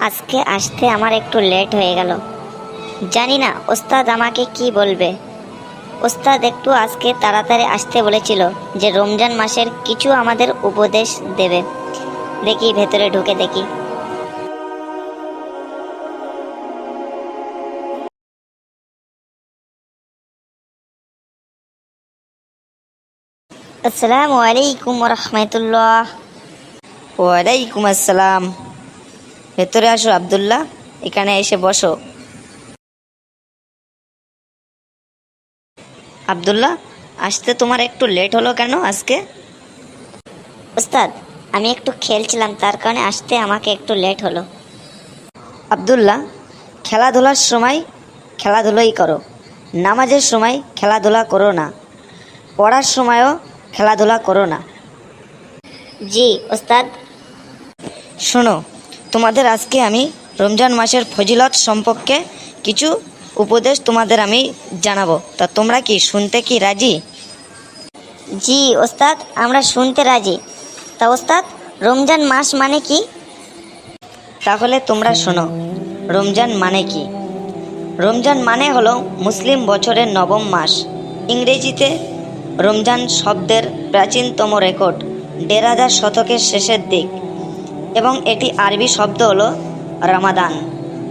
আজকে আসতে আমার একটু লেট হয়ে গেল। জানি না ওস্তাদ আমাকে কি বলবে। ওস্তাদ একটু আজকে তাড়াতাড়ি আসতে বলেছিল, যে রমজান মাসের কিছু আমাদের উপদেশ দেবে। দেখি ভেতরে ঢুকে দেখি। আসসালামু আলাইকুম রহমতুল্লাহ। ওয়ালাইকুম আসসালাম। ভেতরে আসো আব্দুল্লাহ, এখানে এসে বসো। আব্দুল্লাহ, আসতে তোমার একটু লেট হলো কেন আজকে? ওস্তাদ, আমি একটু খেলছিলাম, তার কারণে আসতে আমাকে একটু লেট হলো। আব্দুল্লাহ, খেলাধুলার সময় খেলাধুলোই করো, নামাজের সময় খেলাধুলা করো না, পড়ার সময়ও খেলাধুলা করো না। জি ওস্তাদ। শোনো, তোমাদের আজকে আমি রমজান মাসের ফজিলত সম্পর্কে কিছু উপদেশ তোমাদের আমি জানাবো। তা তোমরা কি শুনতে কি রাজি? জি ওস্তাদ, আমরা শুনতে রাজি। তা ওস্তাদ, রমজান মাস মানে কি? তাহলে তোমরা শোনো, রমজান মানে কি। রমজান মানে হলো মুসলিম বছরের নবম মাস। ইংরেজিতে রমজান শব্দের প্রাচীনতম রেকর্ড ১৫০০ শতকের শেষের দিক, এবং এটি আরবি শব্দ হলো রামাদান।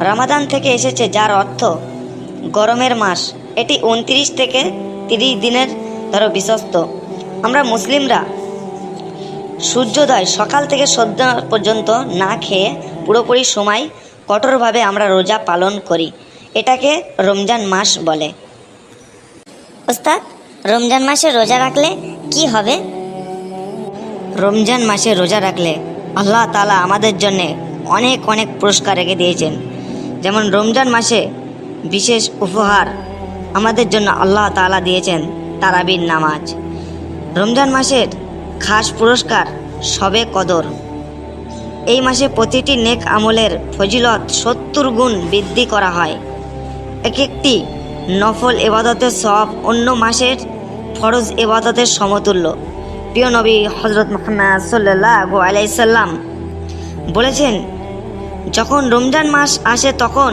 রামাদান থেকে এসেছে, যার অর্থ গরমের মাস। এটি ২৯ থেকে ৩০ দিনের বিশ্বস্ত। আমরা মুসলিমরা সূর্যোদয় সকাল থেকে সন্ধ্যা পর্যন্ত না খেয়ে পুরোপুরি সময় কঠোরভাবে আমরা রোজা পালন করি। এটাকে রমজান মাস বলে। ওস্তাদ, রমজান মাসে রোজা রাখলে কি হবে? রমজান মাসে রোজা রাখলে আল্লাহ তাআলা আমাদের জন্যে অনেক অনেক পুরস্কার রেখে দিয়েছেন। যেমন রমজান মাসে বিশেষ উপহার আমাদের জন্য আল্লাহ তাআলা দিয়েছেন তারাবির নামাজ। রমজান মাসের খাস পুরস্কার শবে কদর। এই মাসে প্রতিটি নেক আমলের ফজিলত ৭০ গুণ বৃদ্ধি করা হয়। এক একটি নফল ইবাদতের সওয়াব অন্য মাসের ফরজ ইবাদতের সমতুল্য। প্রিয় নবী হযরত মুহাম্মদ সাল্লাল্লাহু আলাইহি সাল্লাম বলেছেন, যখন রমজান মাস আসে তখন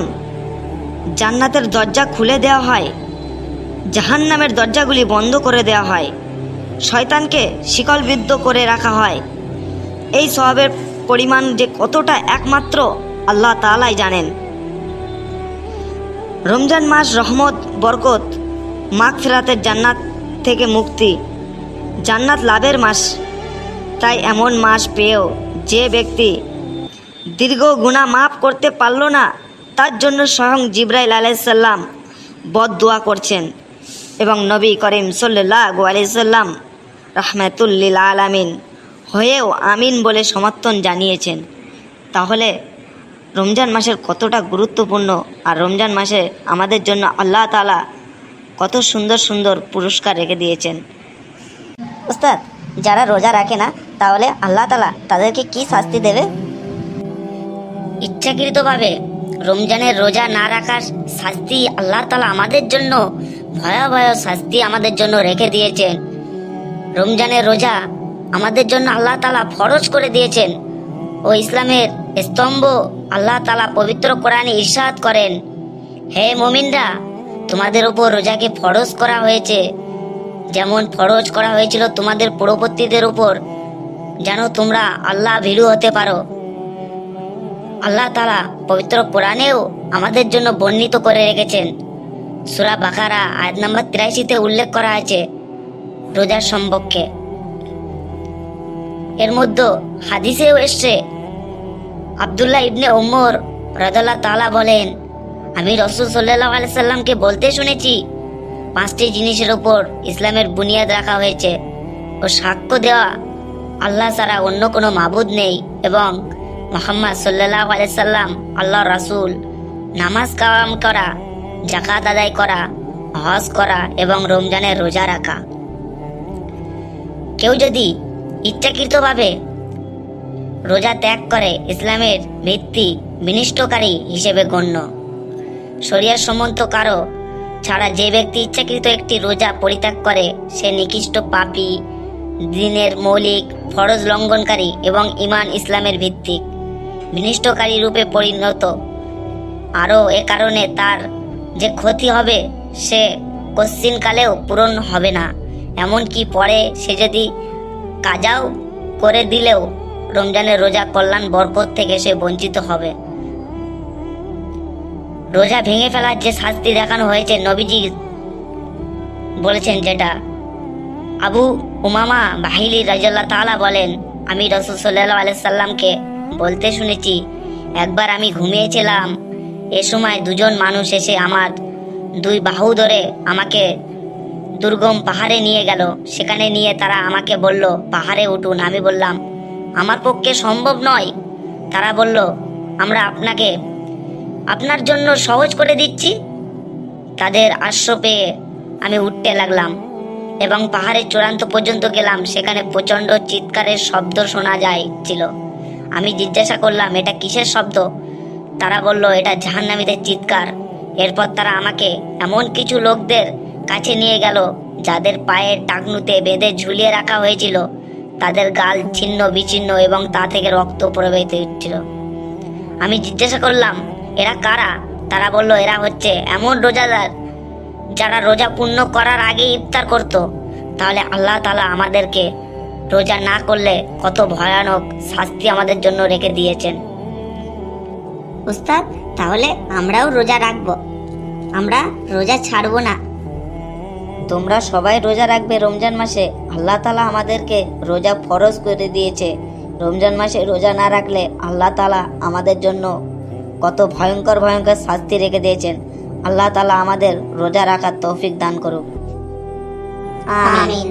জান্নাতের দরজা খুলে দেওয়া হয়, জাহান্নামের দরজাগুলি বন্ধ করে দেওয়া হয়, শয়তানকে শিকলবিদ্ধ করে রাখা হয়। এই সওয়াবের পরিমাণ যে কতটা একমাত্র আল্লাহ তাআলাই জানেন। রমজান মাস রহমত, বরকত, মাগফিরাতের, জান্নাত থেকে মুক্তি, জান্নাত লাভের মাস। তাই এমন মাস পেয়েও যে ব্যক্তি দীর্ঘ গুনাহ মাফ করতে পারল না, তার জন্য স্বয়ং জিবরাইল আলাইহিস সালাম বদদুয়া করছেন, এবং নবী করিম সাল্লাল্লাহু আলাইহি সাল্লাম রাহমাতুল লিল আলামিন হয়েও আমিন বলে সমর্থন জানিয়েছেন। তাহলে রমজান মাসের কতটা গুরুত্বপূর্ণ, আর রমজান মাসে আমাদের জন্য আল্লাহ তাআলা কত সুন্দর সুন্দর পুরস্কার রেখে দিয়েছেন। ওস্তাদ, যারা রোজা রাখে না, তাহলে আল্লাহ তাআলা তাদেরকে কি শাস্তি দেবে? ইচ্ছাকৃতভাবে রমজানের রোজা না রাখার শাস্তি আল্লাহ তাআলা আমাদের জন্য ভয়াবহ শাস্তি আমাদের জন্য রেখে দিয়েছেন। রমজানের রোজা আমাদের জন্য আল্লাহ তাআলা ফরজ করে দিয়েছেন। ও ইসলামের স্তম্ভ আল্লাহ তাআলা পবিত্র কোরআনে ইরশাদ করেন, হে মুমিনরা, তোমাদের উপর রোজাকে ফরজ করা হয়েছে, যেমন ফরজ করা হয়েছিল তোমাদের পূর্ববর্তীদের উপর, যেন তোমরা আল্লাহ ভীরু হতে পারো। আল্লাহ তাআলা পবিত্র কোরআনেও আমাদের জন্য বর্ণিত করে রেখেছেন। সূরা বাকারা আয়াত নম্বর ৮৩-তে উল্লেখ করা আছে রোজার সম্পর্কে। এর মধ্যে হাদিসেও এসছে, আব্দুল্লাহ ইবনে ওমর রাদিয়াল্লাহু তাআলা বলেন, আমি রাসূল সাল্লাল্লাহু আলাইহি সাল্লামকে বলতে শুনেছি, ৫টি জিনিসের উপর ইসলামের বুনিয়াদ রাখা হয়েছে, ও সাক্ষ্য দেওয়া আল্লাহ ছাড়া অন্য কোনো মাবুদ নেই, এবং মুহাম্মদ সাল্লাল্লাহু আলাইহি সাল্লাম আল্লাহর রাসূল, নামাজ কায়েম করা, যাকাত আদায় করা, হজ করা এবং রমজানের রোজা রাখা। কেউ যদি ইচ্ছাকৃতভাবে রোজা ত্যাগ করে, ইসলামের ভিত্তি বিনষ্টকারী হিসেবে গণ্য। শরিয়ার সম্মত কারো ছাড়া যে ব্যক্তি ইচ্ছাকৃত একটি রোজা পরিত্যাগ করে, সে নিকৃষ্ট পাপী, দ্বীনের মৌলিক ফরজ লঙ্ঘনকারী এবং ঈমান ইসলামের ভিত্তিক বিনষ্টকারী রূপে পরিণত। আরও এ কারণে তার যে ক্ষতি হবে সে কশ্চিনকালেও পূরণ হবে না। এমনকি পরে সে যদি কাজাও করে দিলেও রমজানের রোজা কল্যাণ বরকত থেকে সে বঞ্চিত হবে। রোজা ভেঙে ফেলার যে শাস্তি দেখানো হয়েছে নবীজি বলেছেন, যেটা আবু উমামা বাহিলি রাদিয়াল্লাহু তাআলা বলেন, আমি রাসূল সাল্লাল্লাহু আলাইহি সাল্লামকে বলতে শুনেছি, একবার আমি ঘুমিয়েছিলাম, এ সময় দুজন মানুষ এসে আমার দুই বাহু ধরে আমাকে দুর্গম পাহাড়ে নিয়ে গেল। সেখানে নিয়ে তারা আমাকে বলল, পাহাড়ে উঠুন। আমি বললাম, আমার পক্ষে সম্ভব নয়। তারা বলল, আমরা আপনার জন্য সহজ করে দিচ্ছি। তাদের আশ্রয় পেয়ে আমি উঠতে লাগলাম এবং পাহাড়ের চূড়ান্ত পর্যন্ত গেলাম। সেখানে প্রচণ্ড চিৎকারের শব্দ শোনা যাচ্ছিল। আমি জিজ্ঞাসা করলাম, এটা কিসের শব্দ? তারা বলল, এটা জাহান্নামীদের চিৎকার। এরপর তারা আমাকে এমন কিছু লোকদের কাছে নিয়ে গেল যাদের পায়ের টাকনুতে বেঁধে ঝুলিয়ে রাখা হয়েছিল। তাদের গাল ছিন্ন বিচ্ছিন্ন এবং তা থেকে রক্ত প্রবাহিত হচ্ছিল। আমি জিজ্ঞাসা করলাম, এরা কারা? তারা বলল, এরা হচ্ছে এমন রোজাদার যারা রোজা পূর্ণ করার আগে ইফতার করত। তাহলে আল্লাহ তাআলা আমাদেরকে রোজা না করলে কত ভয়ানক শাস্তি আমাদের জন্য রেখে দিয়েছেন। উস্তাদ, তাহলে আমরাও রোজা রাখবো, আমরা রোজা ছাড়বো না। তোমরা সবাই রোজা রাখবে রমজান মাসে। আল্লাহ তাআলা আমাদেরকে রোজা ফরজ করে দিয়েছে। রমজান মাসে রোজা না রাখলে আল্লাহ তাআলা আমাদের জন্য কত ভয়ঙ্কর ভয়ঙ্কর শাস্তি রেখে দিয়েছেন। আল্লাহ তাআলা আমাদের রোজা রাখার তৌফিক দান করুক। আমিন।